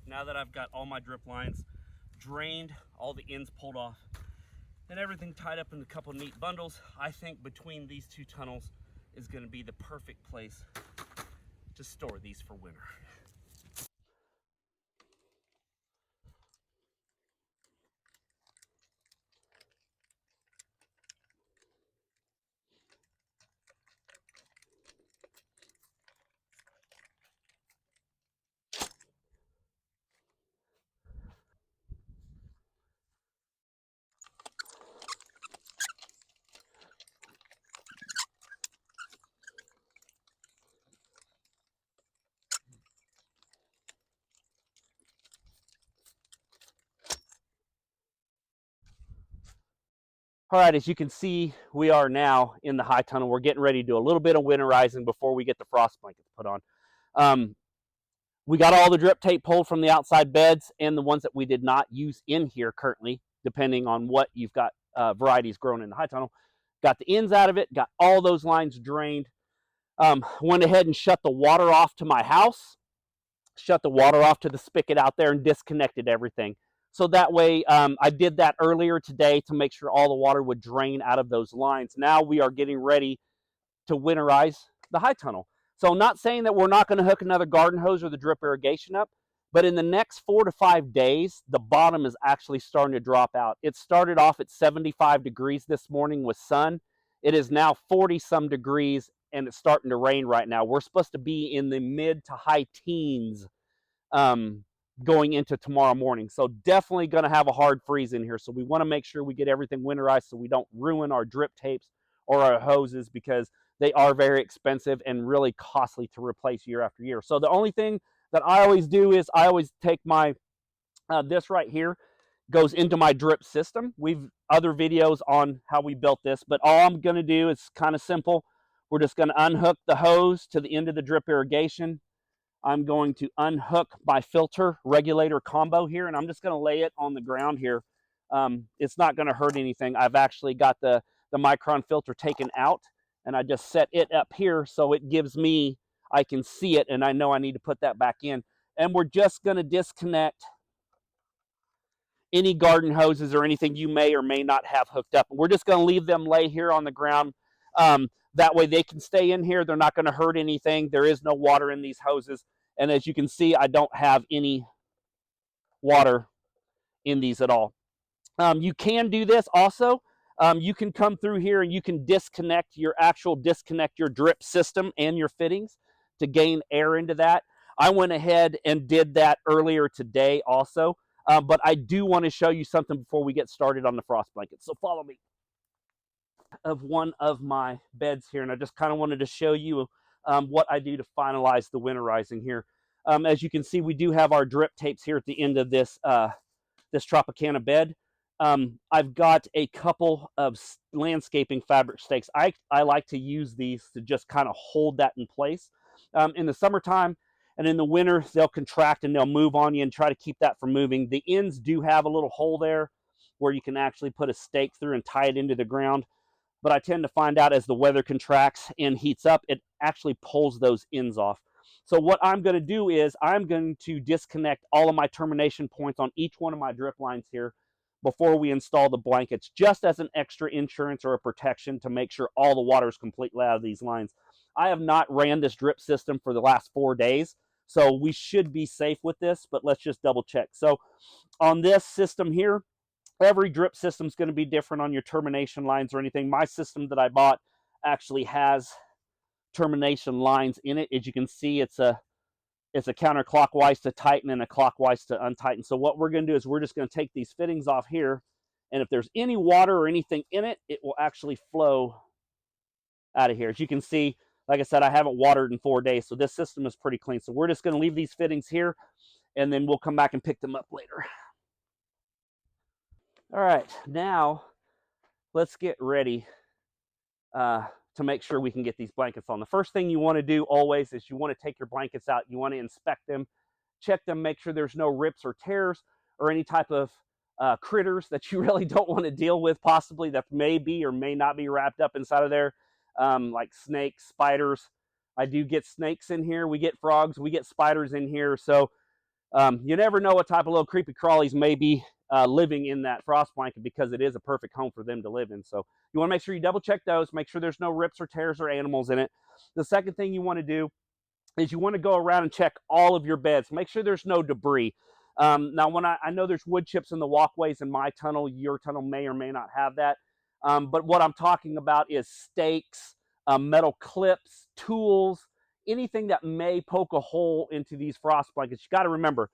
now that I've got all my drip lines drained, all the ends pulled off, and everything tied up in a couple neat bundles, I think between these two tunnels is going to be the perfect place to store these for winter. All right, as you can see, we are now in the high tunnel. We're getting ready to do a little bit of winterizing before we get the frost blankets put on. We got all the drip tape pulled from the outside beds and the ones that we did not use in here currently, depending on what you've got varieties grown in the high tunnel. Got the ends out of it, got all those lines drained. Went ahead and shut the water off to my house, shut the water off to the spigot out there, and disconnected everything. So that way, I did that earlier today to make sure all the water would drain out of those lines. Now we are getting ready to winterize the high tunnel. So I'm not saying that we're not going to hook another garden hose or the drip irrigation up, but in the next 4 to 5 days, the bottom is actually starting to drop out. It started off at 75 degrees this morning with sun. It is now 40 some degrees and it's starting to rain right now. We're supposed to be in the mid to high teens going into tomorrow morning. So definitely going to have a hard freeze in here. So we want to make sure we get everything winterized so we don't ruin our drip tapes or our hoses, because they are very expensive and really costly to replace year after year. So the only thing that I always do is I always take my, this right here goes into my drip system. We've other videos on how we built this, but all I'm going to do is kind of simple. We're just going to unhook the hose to the end of the drip irrigation. I'm going to unhook my filter regulator combo here, and I'm just going to lay it on the ground here. It's not going to hurt anything. I've actually got the micron filter taken out, and I just set it up here so it gives me, I can see it, and I know I need to put that back in. And we're just going to disconnect any garden hoses or anything you may or may not have hooked up. We're just going to leave them lay here on the ground. That way they can stay in here. They're not going to hurt anything. There is no water in these hoses. And as you can see, I don't have any water in these at all. You can do this also. You can come through here and you can disconnect your drip system and your fittings to gain air into that. I went ahead and did that earlier today also. But I do want to show you something before we get started on the frost blanket. So follow me. Of one of my beds here, and I just kind of wanted to show you what I do to finalize the winterizing here. As you can see, we do have our drip tapes here at the end of this this Tropicana bed. I've got a couple of landscaping fabric stakes. I like to use these to just kind of hold that in place. In the summertime and in the winter, they'll contract and they'll move on you and try to keep that from moving. The ends do have a little hole there where you can actually put a stake through and tie it into the ground. But I tend to find out as the weather contracts and heats up, it actually pulls those ends off. So what I'm going to do is I'm going to disconnect all of my termination points on each one of my drip lines here before we install the blankets, just as an extra insurance or a protection to make sure all the water is completely out of these lines. I have not ran this drip system for the last 4 days, so we should be safe with this, but let's just double check. So on this system here, every drip system is going to be different on your termination lines or anything. My system that I bought actually has termination lines in it. As you can see, it's a counterclockwise to tighten and a clockwise to untighten. So what we're going to do is we're just going to take these fittings off here, and if there's any water or anything in it, it will actually flow out of here. As you can see, like I said, I haven't watered in 4 days, so this system is pretty clean. So we're just going to leave these fittings here, and then we'll come back and pick them up later. All right, now let's get ready to make sure we can get these blankets on. The first thing you want to do always is you want to take your blankets out. You want to inspect them, check them, make sure there's no rips or tears or any type of critters that you really don't want to deal with, possibly that may be or may not be wrapped up inside of there, like snakes, spiders. I do get snakes in here. We get frogs. We get spiders in here. So You never know what type of little creepy crawlies may be living in that frost blanket, because it is a perfect home for them to live in. So you want to make sure you double check those, make sure there's no rips or tears or animals in it. The second thing you want to do is you want to go around and check all of your beds. Make sure there's no debris. Now, when I know there's wood chips in the walkways in my tunnel, your tunnel may or may not have that. But what I'm talking about is stakes, metal clips, tools, anything that may poke a hole into these frost blankets. You got to remember,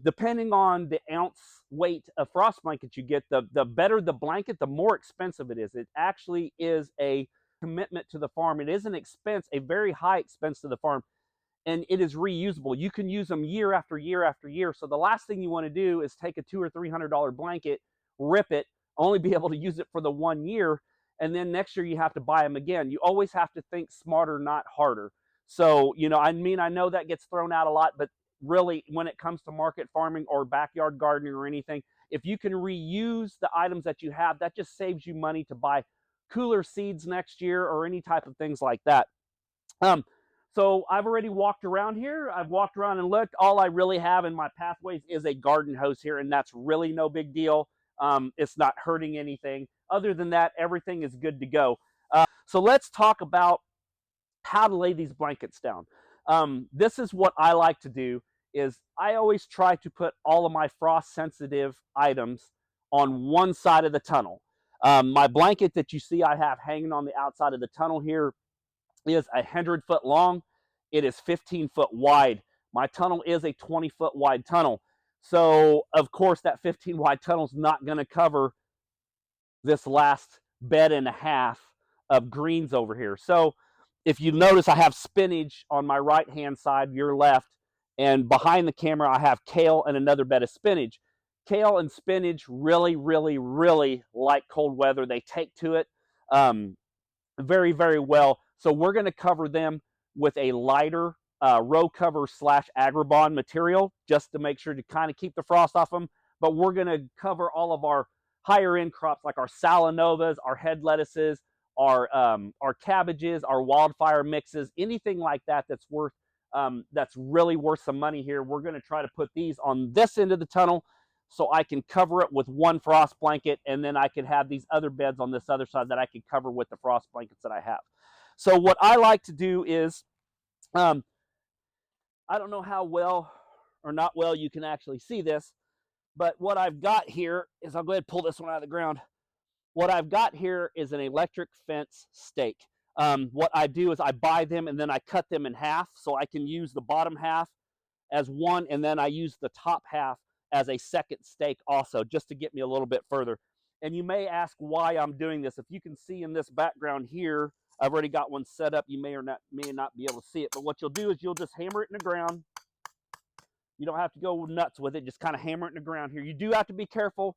depending on the ounce weight of frost blankets you get, the better the blanket, the more expensive it is. It actually is a commitment to the farm. It is an expense, a very high expense to the farm, and it is reusable. You can use them year after year after year. So the last thing you want to do is take a $200 or $300 blanket, rip it, only be able to use it for the 1 year, and then next year you have to buy them again. You always have to think smarter, not harder. So, I mean, I know that gets thrown out a lot, but really, when it comes to market farming or backyard gardening or anything, if you can reuse the items that you have, that just saves you money to buy cooler seeds next year or any type of things like that. So I've already walked around here. I've walked around and looked. All I really have in my pathways is a garden hose here, and that's really no big deal. It's not hurting anything. Other than that, everything is good to go. So let's talk about how to lay these blankets down. This is what I like to do, is I always try to put all of my frost sensitive items on one side of the tunnel. My blanket that you see I have hanging on the outside of the tunnel here is 100-foot long. It is 15-foot wide. My tunnel is a 20-foot wide tunnel. So, of course, that 15 wide tunnel is not going to cover this last bed and a half of greens over here. So, if you notice, I have spinach on my right-hand side, your left, and behind the camera, I have kale and another bed of spinach. Kale and spinach really, really, really like cold weather. They take to it very, very well. So we're going to cover them with a lighter row cover / agribond material, just to make sure to kind of keep the frost off them. But we're going to cover all of our higher end crops, like our salanovas, our head lettuces, our cabbages, our wildfire mixes, anything like that that's really worth some money here. We're going to try to put these on this end of the tunnel, so I can cover it with one frost blanket, and then I can have these other beds on this other side that I can cover with the frost blankets that I have. So what I like to do is, I don't know how well or not well you can actually see this, but what I've got here is, I'll go ahead and pull this one out of the ground. What I've got here is an electric fence stake. What I do is I buy them and then I cut them in half, so I can use the bottom half as one, and then I use the top half as a second stake also, just to get me a little bit further. And you may ask why I'm doing this. If you can see in this background here, I've already got one set up. You may not be able to see it, but what you'll do is you'll just hammer it in the ground. You don't have to go nuts with it. Just kind of hammer it in the ground here. You do have to be careful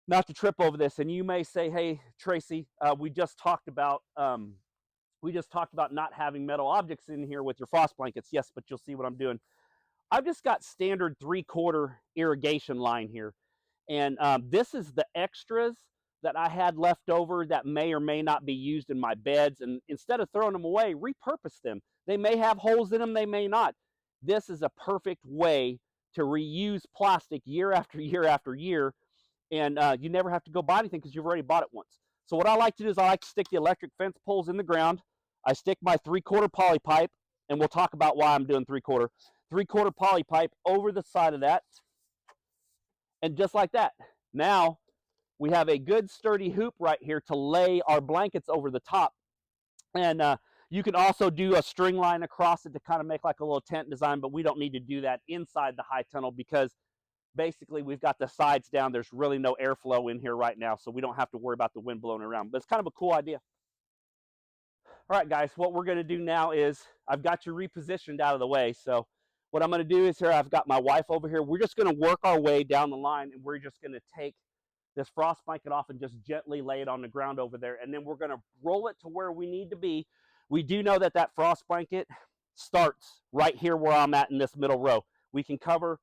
not to trip over this. And you may say, "Hey, Tracy, we just talked about not having metal objects in here with your frost blankets." Yes, but you'll see what I'm doing. I've just got standard 3/4 irrigation line here. And this is the extras that I had left over that may or may not be used in my beds. And instead of throwing them away, repurpose them. They may have holes in them, they may not. This is a perfect way to reuse plastic year after year after year. And you never have to go buy anything because you've already bought it once. So what I like to do is I like to stick the electric fence poles in the ground. I stick my 3/4 poly pipe, and we'll talk about why I'm doing 3/4. 3/4 poly pipe over the side of that. And just like that, now we have a good sturdy hoop right here to lay our blankets over the top. And you can also do a string line across it to kind of make like a little tent design, but we don't need to do that inside the high tunnel, because basically we've got the sides down. There's really no airflow in here right now, so we don't have to worry about the wind blowing around. But it's kind of a cool idea. All right, guys, what we're going to do now is, I've got you repositioned out of the way. So what I'm going to do is, here I've got my wife over here. We're just going to work our way down the line, and we're just going to take this frost blanket off and just gently lay it on the ground over there. And then we're going to roll it to where we need to be. We do know that that frost blanket starts right here where I'm at in this middle row. We can cover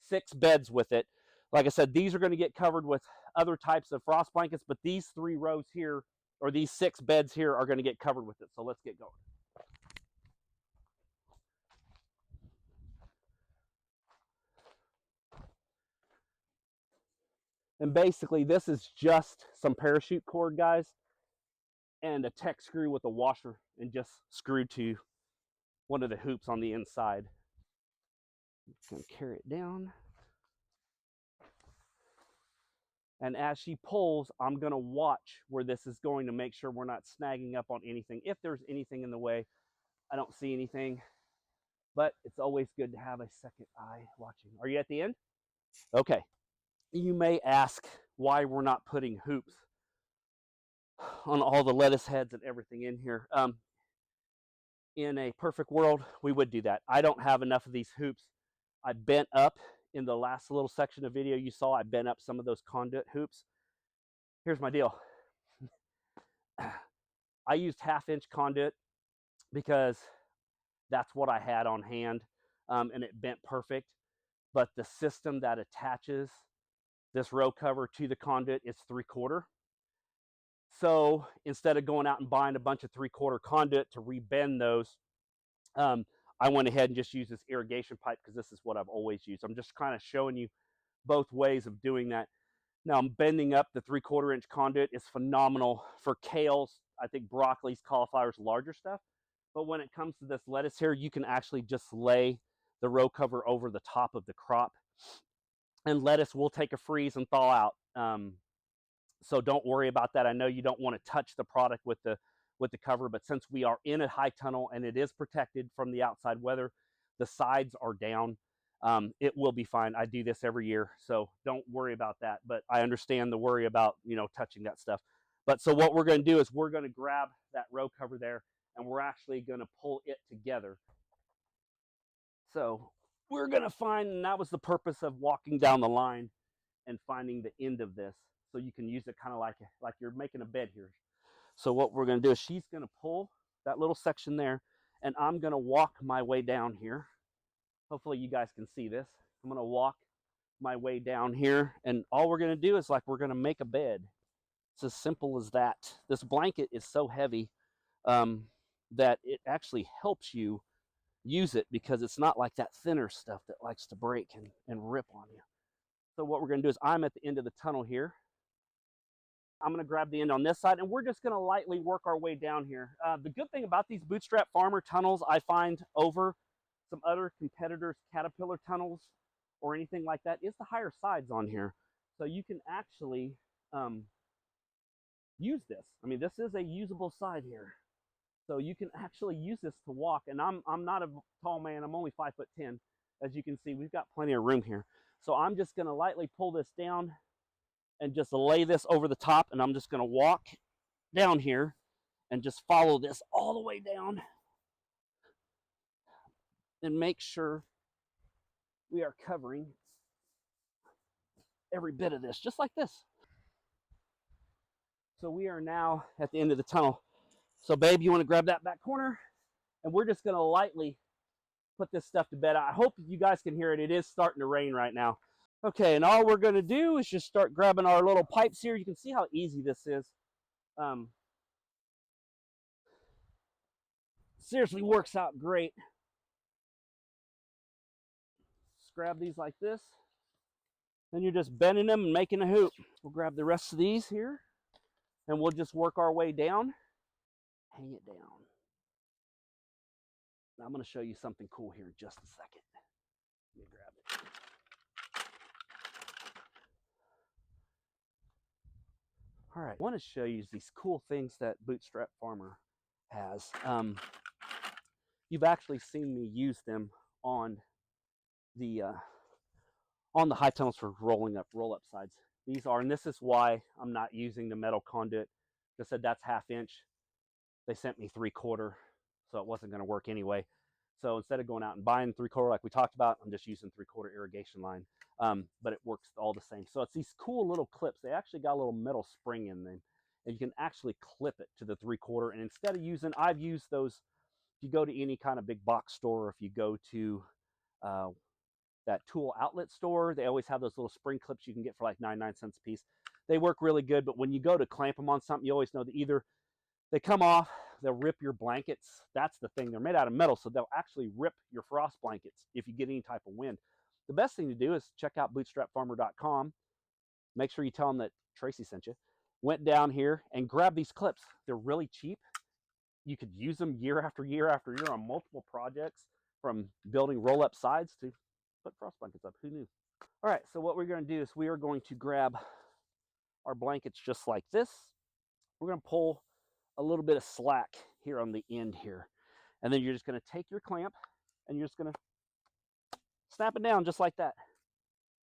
6 beds with it. Like I said, these are going to get covered with other types of frost blankets, but these 3 rows here, or these 6 beds here, are going to get covered with it. So let's get going. And basically this is just some parachute cord, guys, and a Tech screw with a washer, and just screwed to one of the hoops on the inside. I'm gonna carry it down. And as she pulls, I'm gonna watch where this is going to make sure we're not snagging up on anything. If there's anything in the way, I don't see anything, but it's always good to have a second eye watching. Are you at the end? Okay. You may ask why we're not putting hoops on all the lettuce heads and everything in here. In a perfect world, we would do that. I don't have enough of these hoops. I bent up in the last little section of video you saw, I bent up some of those conduit hoops. Here's my deal. I used 1/2 inch conduit because that's what I had on hand, and it bent perfect. But the system that attaches this row cover to the conduit is 3/4. So instead of going out and buying a bunch of 3/4 conduit to rebend those, I went ahead and just used this irrigation pipe because this is what I've always used. I'm just kind of showing you both ways of doing that. Now I'm bending up the 3/4 inch conduit. It's phenomenal for kales, I think broccolis, cauliflowers, larger stuff. But when it comes to this lettuce here, you can actually just lay the row cover over the top of the crop, and lettuce will take a freeze and thaw out. So don't worry about that. I know you don't want to touch the product with the cover, but since we are in a high tunnel and it is protected from the outside weather, the sides are down. It will be fine. I do this every year, so don't worry about that. But I understand the worry about, you know, touching that stuff. But so what we're going to do is we're going to grab that row cover there, and we're actually going to pull it together. So we're going to find, and that was the purpose of walking down the line and finding the end of this, so you can use it kind of like you're making a bed here. So what we're going to do is she's going to pull that little section there, and I'm going to walk my way down here. Hopefully you guys can see this. I'm going to walk my way down here, and all we're going to do is we're going to make a bed. It's as simple as that. This blanket is so heavy that it actually helps you use it, because it's not like that thinner stuff that likes to break and rip on you. So what we're going to do is I'm at the end of the tunnel here. I'm going to grab the end on this side, and we're just going to lightly work our way down here. The good thing about these Bootstrap Farmer tunnels, I find over some other competitors' Caterpillar tunnels or anything like that, is the higher sides on here. So you can actually use this. I mean, this is a usable side here. So you can actually use this to walk. And I'm not a tall man. I'm only 5'10". As you can see, we've got plenty of room here. So I'm just going to lightly pull this down and just lay this over the top, and I'm just going to walk down here and just follow this all the way down and make sure we are covering every bit of this, just like this. So we are now at the end of the tunnel. So babe, you want to grab that back corner, and we're just going to lightly put this stuff to bed. I hope you guys can hear it. It is starting to rain right now. Okay, and all we're going to do is just start grabbing our little pipes here. You can see how easy this is. Seriously works out great. Just grab these like this. Then you're just bending them and making a hoop. We'll grab the rest of these here, and we'll just work our way down. Hang it down. Now I'm going to show you something cool here in just a second. Let me grab it. All right, I want to show you these cool things that Bootstrap Farmer has. You've actually seen me use them on the high tunnels for roll-up sides. These are, and this is why I'm not using the metal conduit. They said that's 1/2 inch. They sent me 3/4, so it wasn't going to work anyway. So instead of going out and buying 3/4 like we talked about, I'm just using 3/4 irrigation line. But it works all the same. So it's these cool little clips. They actually got a little metal spring in them, and you can actually clip it to the 3/4. And instead of using, I've used those. If you go to any kind of big box store, or if you go to that tool outlet store, they always have those little spring clips you can get for like 99 cents a piece. They work really good, but when you go to clamp them on something, you always know that either they come off, they'll rip your blankets. That's the thing. They're made out of metal, so they'll actually rip your frost blankets if you get any type of wind. The best thing to do is check out bootstrapfarmer.com. make sure you tell them that Tracy sent you. Went down here and grabbed these clips. They're really cheap. You could use them year after year after year on multiple projects, from building roll-up sides to put frost blankets up. Who knew? All right, so what we're going to do is we are going to grab our blankets just like this. We're going to pull a little bit of slack here on the end here. And then you're just going to take your clamp and you're just going to snap it down just like that.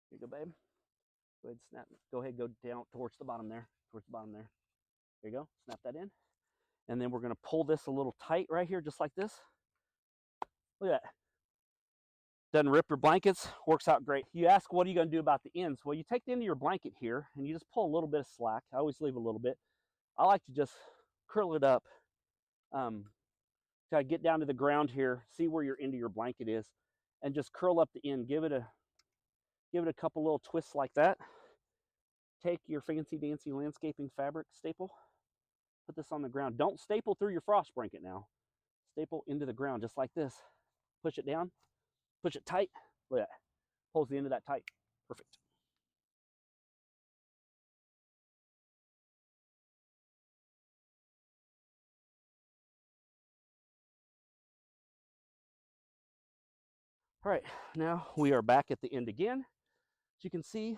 Here you go, babe. Go ahead, snap. Go ahead, go down towards the bottom there. Towards the bottom there. There you go. Snap that in. And then we're going to pull this a little tight right here, just like this. Look at that. Doesn't rip your blankets. Works out great. You ask, what are you going to do about the ends? Well, you take the end of your blanket here and you just pull a little bit of slack. I always leave a little bit. I like to just curl it up. Try to get down to the ground here, see where your end of your blanket is, and just curl up the end. Give it a couple little twists like that. Take your fancy dancy landscaping fabric staple, put this on the ground. Don't staple through your frost blanket now. Staple into the ground just like this. Push it down, push it tight. Look at that. Pulls the end of that tight. Perfect. All right, now we are back at the end again, as you can see.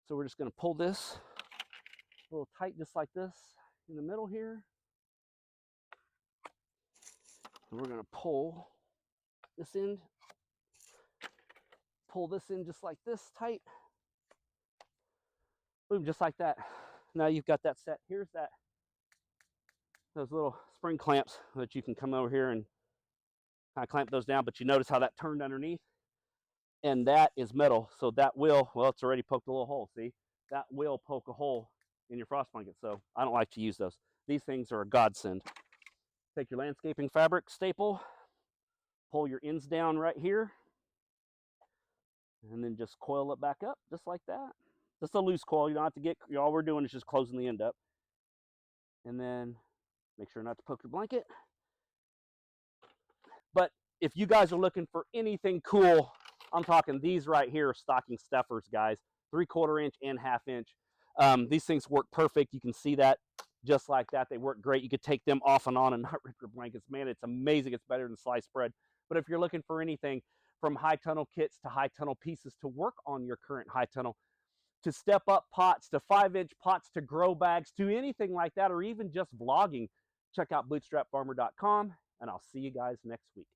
So we're just going to pull this a little tight just like this in the middle here. And we're going to pull this in just like this tight. Boom, just like that. Now you've got that set. Here's those little spring clamps that you can come over here and kind of clamp those down, but you notice how that turned underneath? And that is metal, so that will, well, it's already poked a little hole, see? That will poke a hole in your frost blanket, so I don't like to use those. These things are a godsend. Take your landscaping fabric staple, pull your ends down right here, and then just coil it back up, just like that. Just a loose coil, you don't have to get, all we're doing is just closing the end up. And then make sure not to poke your blanket. But if you guys are looking for anything cool, I'm talking these right here, stocking stuffers, guys. 3/4 inch and 1/2 inch. These things work perfect. You can see that just like that. They work great. You could take them off and on and not rip your blankets. Man, it's amazing. It's better than sliced bread. But if you're looking for anything from high tunnel kits to high tunnel pieces to work on your current high tunnel, to step up pots, to 5-inch pots, to grow bags, to anything like that, or even just vlogging, check out bootstrapfarmer.com, and I'll see you guys next week.